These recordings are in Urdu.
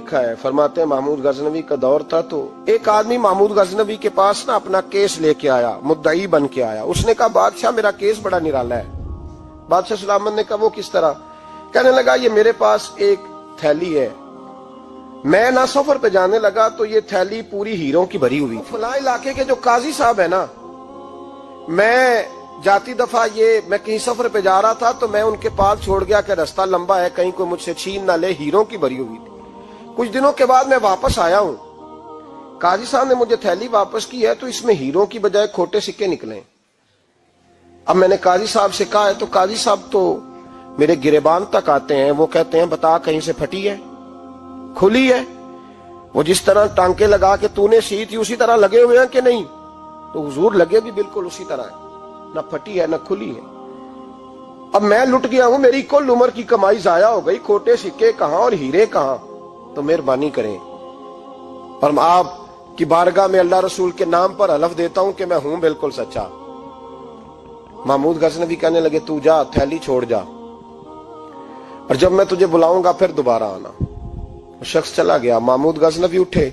لکھا ہے، فرماتے ہیں محمود غزنوی کا دور تھا تو ایک آدمی محمود غزنوی کے پاس نا اپنا کیس لے کے آیا، مدعی بن کے آیا۔ اس نے کہا بادشاہ میرا کیس بڑا نرالا ہے۔ بادشاہ سلامت نے کہا وہ کس طرح؟ کہنے لگا یہ میرے پاس ایک تھیلی ہے، میں نہ سفر پہ جانے لگا تو یہ تھیلی پوری ہیروں کی بھری ہوئی، فلاں علاقے کے جو قاضی صاحب ہے نا، میں جاتی دفعہ میں کہیں سفر پہ جا رہا تھا تو میں ان کے پاس چھوڑ گیا کہ رستہ لمبا ہے، کہیں کوئی مجھ سے چھین نہ لے، ہیروں کی بھری ہوئی تھی۔ کچھ دنوں کے بعد میں واپس آیا ہوں، قاضی صاحب نے مجھے تھیلی واپس کی ہے تو اس میں ہیروں کی بجائے کھوٹے سکے نکلے۔ اب میں نے قاضی صاحب سے کہا ہے تو قاضی صاحب تو میرے گریبان تک آتے ہیں، وہ کہتے ہیں بتا کہیں سے پھٹی ہے، کھلی ہے؟ وہ جس طرح ٹانکے لگا کے تو نے سی تھی اسی طرح لگے ہوئے ہیں کہ نہیں؟ تو حضور لگے بھی بالکل اسی طرح ہے، نہ پھٹی ہے نہ کھلی ہے۔ اب میں لٹ گیا ہوں، میری کل عمر کی کمائی ضائع ہو گئی، کھوٹے سکے کہاں اور ہیرے کہاں؟ تو مہربانی کریں اور آپ کی بارگاہ میں اللہ رسول کے نام پر حلف دیتا ہوں کہ میں ہوں بالکل سچا۔ محمود غزنوی کہنے لگے تو جا، تھیلی چھوڑ جا، اور جب میں تجھے بلاؤں گا پھر دوبارہ آنا۔ وہ شخص چلا گیا۔ محمود غزنوی اٹھے،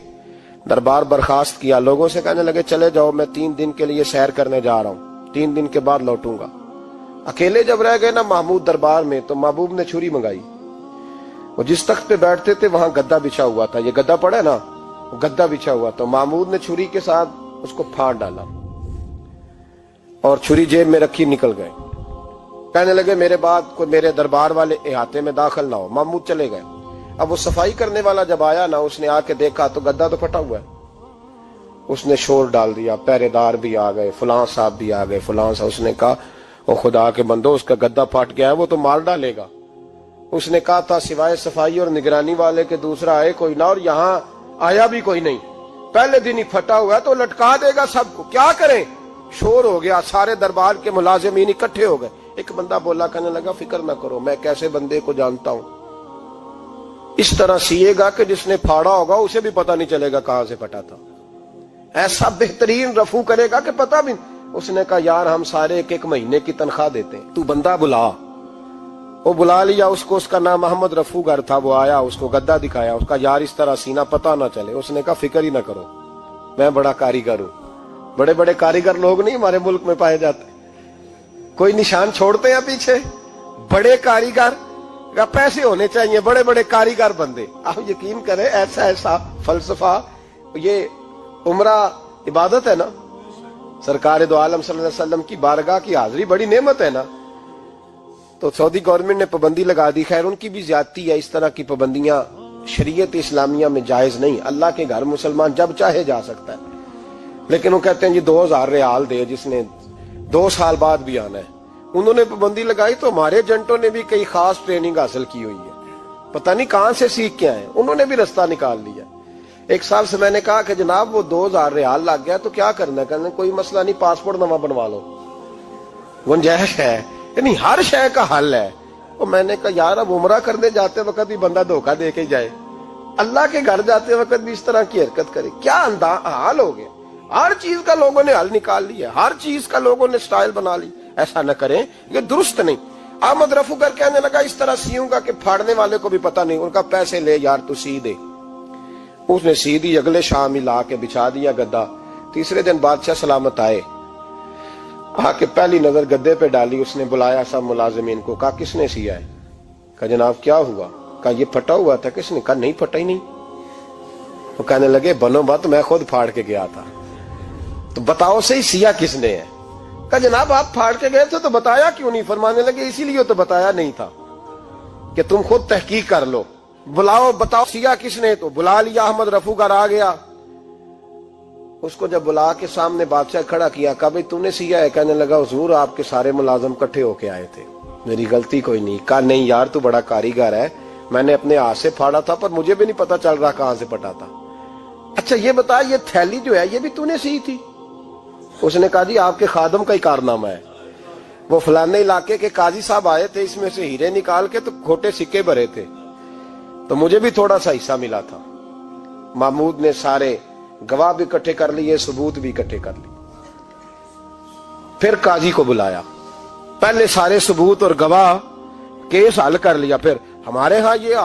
دربار برخاست کیا، لوگوں سے کہنے لگے چلے جاؤ، میں 3 دن کے لیے سیر کرنے جا رہا ہوں، 3 دن کے بعد لوٹوں گا۔ اکیلے جب رہ گئے نا محمود دربار میں تو محبوب نے چھری منگائی۔ وہ جس تخت پہ بیٹھتے تھے وہاں گدا بچھا ہوا تھا، یہ گدا پڑا ہے نا، وہ گدا بچھا ہوا تھا۔ محمود نے چھری کے ساتھ اس کو پھاڑ ڈالا اور چھری جیب میں رکھی نکل گئے۔ کہنے لگے میرے بعد کوئی میرے دربار والے احاطے میں داخل نہ ہو۔ محمود چلے گئے۔ اب وہ صفائی کرنے والا جب آیا نا، اس نے آ کے دیکھا تو گدا تو پھٹا ہوا ہے۔ اس نے شور ڈال دیا، پہرے دار بھی آ گئے، فلاں صاحب بھی آ گئے، فلاں صاحب۔ اس نے کہا وہ خدا کے بندو، اس کا گدا پھٹ گیا ہے، وہ تو مار ڈالے گا۔ اس نے کہا تھا سوائے صفائی اور نگرانی والے کے دوسرا آئے کوئی نہ، اور یہاں آیا بھی کوئی نہیں، پہلے دن ہی پھٹا ہوا ہے تو لٹکا دے گا سب کو، کیا کریں؟ شور ہو گیا، سارے دربار کے ملازمین اکٹھے ہو گئے۔ ایک بندہ بولا، کہنے لگا فکر نہ کرو، میں کیسے بندے کو جانتا ہوں، اس طرح سیے گا کہ جس نے پھاڑا ہوگا اسے بھی پتہ نہیں چلے گا کہاں سے پھٹا تھا، ایسا بہترین رفو کرے گا کہ پتہ بھی۔ اس نے کہا یار ہم سارے 1 مہینے کی تنخواہ دیتے ہیں، تو بندہ بلا۔ وہ بلا لیا اس کو، اس کا نام محمد رفو گر تھا۔ وہ آیا، اس کو گدا دکھایا، اس کا یار اس طرح سینا پتہ نہ چلے۔ اس نے کہا فکر ہی نہ کرو، میں بڑا کاریگر ہوں۔ بڑے بڑے کاریگر لوگ نہیں ہمارے ملک میں پائے جاتے، کوئی نشان چھوڑتے ہیں پیچھے؟ بڑے کاریگر کا پیسے ہونے چاہیے، بڑے بڑے کاریگر بندے۔ آپ یقین کریں ایسا فلسفہ، یہ عمرہ عبادت ہے نا، سرکار دو عالم صلی اللہ علیہ وسلم کی بارگاہ کی حاضری بڑی نعمت ہے نا۔ تو سعودی گورنمنٹ نے پابندی لگا دی، خیر ان کی بھی زیادتی ہے، اس طرح کی پابندیاں شریعت اسلامیہ میں جائز نہیں۔ اللہ کے گھر مسلمان جب چاہے جا سکتا ہے، لیکن وہ کہتے ہیں جی 2000 ریال دے جس نے 2 سال بعد بھی آنا ہے۔ انہوں نے پابندی لگائی تو ہمارے ایجنٹوں نے بھی کئی خاص ٹریننگ حاصل کی ہوئی ہے، پتہ نہیں کہاں سے سیکھ کے آئے، انہوں نے بھی رستہ نکال لیا۔ ایک صاحب سے میں نے کہا کہ جناب وہ 2000 ریال لگ گیا تو کیا کرنا ہے؟ کہنے کوئی مسئلہ نہیں، پاسپورٹ نواں بنوا لو، گنجائش ہے، یعنی ہر شے کا حل ہے۔ اور میں نے کہا یار اب عمرہ کرنے جاتے وقت بھی بندہ دھوکہ دے کے جائے، اللہ کے گھر جاتے وقت بھی اس طرح کی حرکت کرے، کیا حال ہو گیا؟ ہر چیز کا لوگوں نے حل نکال لیا، ہر چیز کا لوگوں نے سٹائل بنا لی۔ ایسا نہ کریں، یہ درست نہیں۔ احمد رفو گر کہنے لگا اس طرح سیوں گا کہ پھاڑنے والے کو بھی پتہ نہیں۔ ان کا پیسے لے یار تو سی دے۔ اس نے سی دی، اگلے شام ہی لا کے بچھا دیا گدا۔ تیسرے دن بادشاہ سلامت آئے، آ کے پہلی نظر گدے پہ ڈالی۔ اس نے بلایا سب ملازمین کو، کہا کس نے سیا ہے؟ کہا جناب کیا ہوا؟ کہا یہ پھٹا ہوا تھا۔ کس نے؟ کہا نہیں پھٹا ہی نہیں۔ وہ کہنے لگے بنو بات، میں خود پھاڑ کے گیا تھا، تو بتاؤ صحیح سیا کس نے ہے؟ کہا جناب آپ پھاڑ کے گئے تھے تو بتایا کیوں نہیں؟ فرمانے لگے اسی لیے تو بتایا نہیں تھا کہ تم خود تحقیق کر لو، بلاؤ بتاؤ سیا کس نے۔ تو بلا لیا، احمد رفو گر آ گیا۔ اس کو جب بلا کے سامنے بادشاہ کھڑا کیا، کہا بھئی تو نے سیا ہے؟ کہنے لگا حضور آپ کے سارے ملازم کٹھے ہو کے آئے تھے، میری غلطی کوئی نہیں۔ کہا نہیں یار تو بڑا کاریگر ہے، میں نے اپنے ہاتھ سے پھاڑا تھا پر مجھے بھی نہیں پتا چل رہا کہاں سے پھٹا تھا۔ اچھا یہ بتا یہ تھیلی جو ہے یہ بھی تو نے سی تھی؟ اس نے کہا جی آپ کے خادم کا ہی کارنامہ ہے، وہ فلانے علاقے کے قاضی صاحب آئے تھے، اس میں سے ہیرے نکال کے تو کھوٹے سکے بھرے تھے، تو مجھے بھی تھوڑا سا حصہ ملا تھا۔ محمود نے سارے گواہ بھی اکٹھے کر لیے، ثبوت بھی اکٹھے کر لیے۔ پھر قاضی کو بلایا، پہلے سارے ثبوت اور گواہ کیس حل کر لیا، پھر ہمارے ہاں یہ